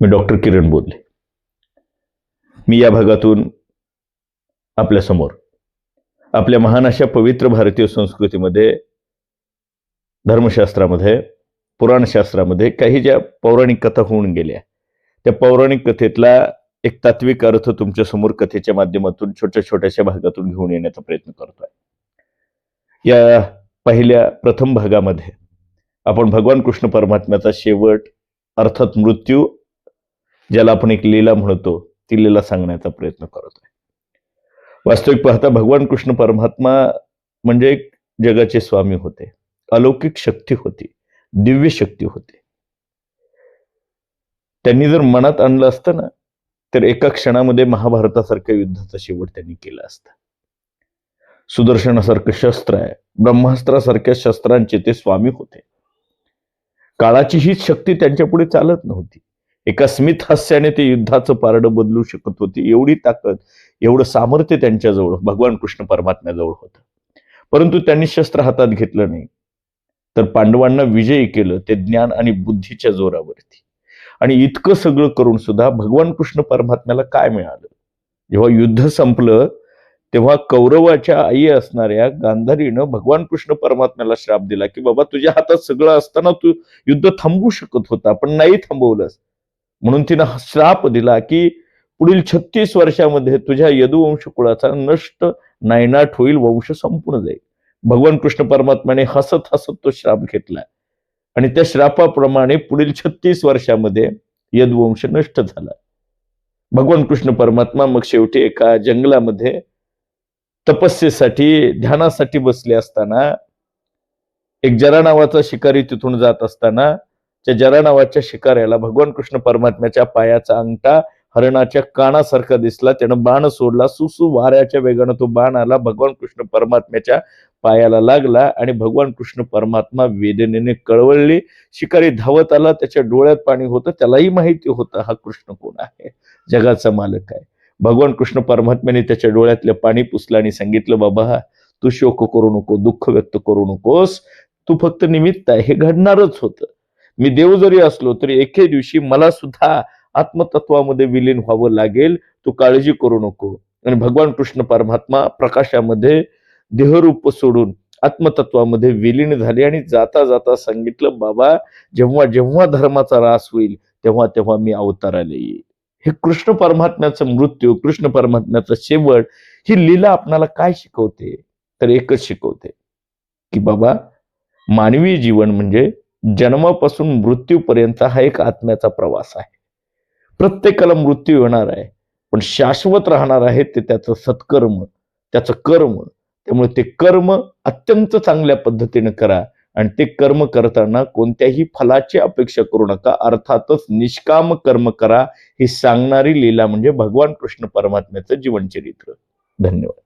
मी doctor किरण बोलले. मी या भागातून आपल्यासमोर आपल्या महान अशा पवित्र भारतीय संस्कृतीमध्ये, धर्मशास्त्रामध्ये, पुराणशास्त्रामध्ये काही ज्या पौराणिक कथा होऊन गेल्या, त्या पौराणिक कथेतला एक तात्विक अर्थ तुमच्या समोर कथेच्या माध्यमातून छोट्या छोट्याशा भागातून घेऊन येण्याचा प्रयत्न करतोय. या प्रथम भागामध्ये आपण भगवान कृष्ण परमात्म्याचा शेवट, अर्थात मृत्यू, ज्याला आपण एक लीला म्हणतो, ती लीला सांगण्याचा प्रयत्न करतोय. वास्तविक पाहता भगवान कृष्ण परमात्मा म्हणजे एक जगाचे स्वामी होते, अलौकिक शक्ती होती, दिव्य शक्ती होती. त्यांनी जर मनात आणलं असतं ना, तर एका क्षणामध्ये महाभारतासारख्या युद्धाचा शेवट त्यांनी केला असता. सुदर्शनासारखं शस्त्र आहे, ब्रह्मास्त्रासारख्या शस्त्रांचे ते स्वामी होते. काळाची हीच शक्ती त्यांच्या पुढे चालत नव्हती. एका स्मित हास्याने ते युद्धाचं पारडं बदलू शकत होते. एवढी ताकद, एवढं सामर्थ्य त्यांच्याजवळ, भगवान कृष्ण परमात्म्याजवळ होतं. परंतु त्यांनी शस्त्र हातात घेतलं नाही, तर पांडवांना विजयी केलं ते ज्ञान आणि बुद्धीच्या जोरावरती. आणि इतकं सगळं करून सुद्धा भगवान कृष्ण परमात्म्याला काय मिळालं? जेव्हा युद्ध संपलं, तेव्हा कौरवाच्या आई असणाऱ्या गांधारीनं भगवान कृष्ण परमात्म्याला श्राप दिला की बाबा, तुझ्या हातात सगळं असताना तू युद्ध थांबवू शकत होता, पण नाही थांबवलंस. म्हणून तिनं श्राप दिला की पुढील 36 वर्षामध्ये तुझ्या यदुवंश कुळाचा नष्ट नायनाट होईल, वंश संपूर्ण जाईल. भगवान कृष्ण परमात्म्याने हसत हसत तो श्राप घेतला आणि त्या श्रापाप्रमाणे पुढील 36 वर्षामध्ये यदुवंश नष्ट झाला. भगवान कृष्ण परमात्मा मग शेवटी एका जंगलामध्ये तपस्येसाठी, ध्यानासाठी बसले असताना, एक जरा नावाचा शिकारी तिथून जात असताना, त्या जरा नावाच्या शिकाऱ्याला भगवान कृष्ण परमात्म्याच्या पायाचा अंगठा हरणाच्या कानासारखा दिसला. त्यानं बाण सोडला, सुसू वाऱ्याच्या वेगानं तो बाण आला, भगवान कृष्ण परमात्म्याच्या पायाला लागला आणि भगवान कृष्ण परमात्मा वेदनेने कळवळले. शिकारी धावत आला, त्याच्या डोळ्यात पाणी होतं. त्यालाही माहिती होतं हा कृष्ण कोण आहे, जगाचा मालक आहे. भगवान कृष्ण परमात्म्याने त्याच्या डोळ्यातले पाणी पुसलं आणि सांगितलं, बाबा तू शोक करू नको, दुःख व्यक्त करू नकोस, तू फक्त निमित्त आहे, हे घडणारच होतं. मी देव जरी असलो तरी एके दिवशी मला सुद्धा आत्मतत्वामध्ये विलीन व्हावं लागेल, तू काळजी करू नको. आणि भगवान कृष्ण परमात्मा प्रकाशामध्ये देहरूप सोडून आत्मतत्वामध्ये विलीन झाले आणि जाता जाता सांगितलं, बाबा जेव्हा जेव्हा धर्माचा ऱ्हास होईल तेव्हा तेव्हा मी अवताराला येईल. हे कृष्ण परमात्म्याचं मृत्यू, कृष्ण परमात्म्याचं शेवट, ही लीला आपल्याला काय शिकवते? तर एकच शिकवते की बाबा, मानवी जीवन म्हणजे जन्मापासून मृत्यूपर्यंत हा एक आत्म्याचा प्रवास आहे. प्रत्येकाला मृत्यू येणार आहे, पण शाश्वत राहणार आहे ते त्याचं सत्कर्म, त्याचं कर्म. त्यामुळे ते कर्म अत्यंत चांगल्या पद्धतीने करा आणि ते कर्म करताना कोणत्याही फलाची अपेक्षा करू नका. अर्थातच निष्काम कर्म करा. ही सांगणारी लीला म्हणजे भगवान कृष्ण परमात्म्याचं जीवनचरित्र. धन्यवाद.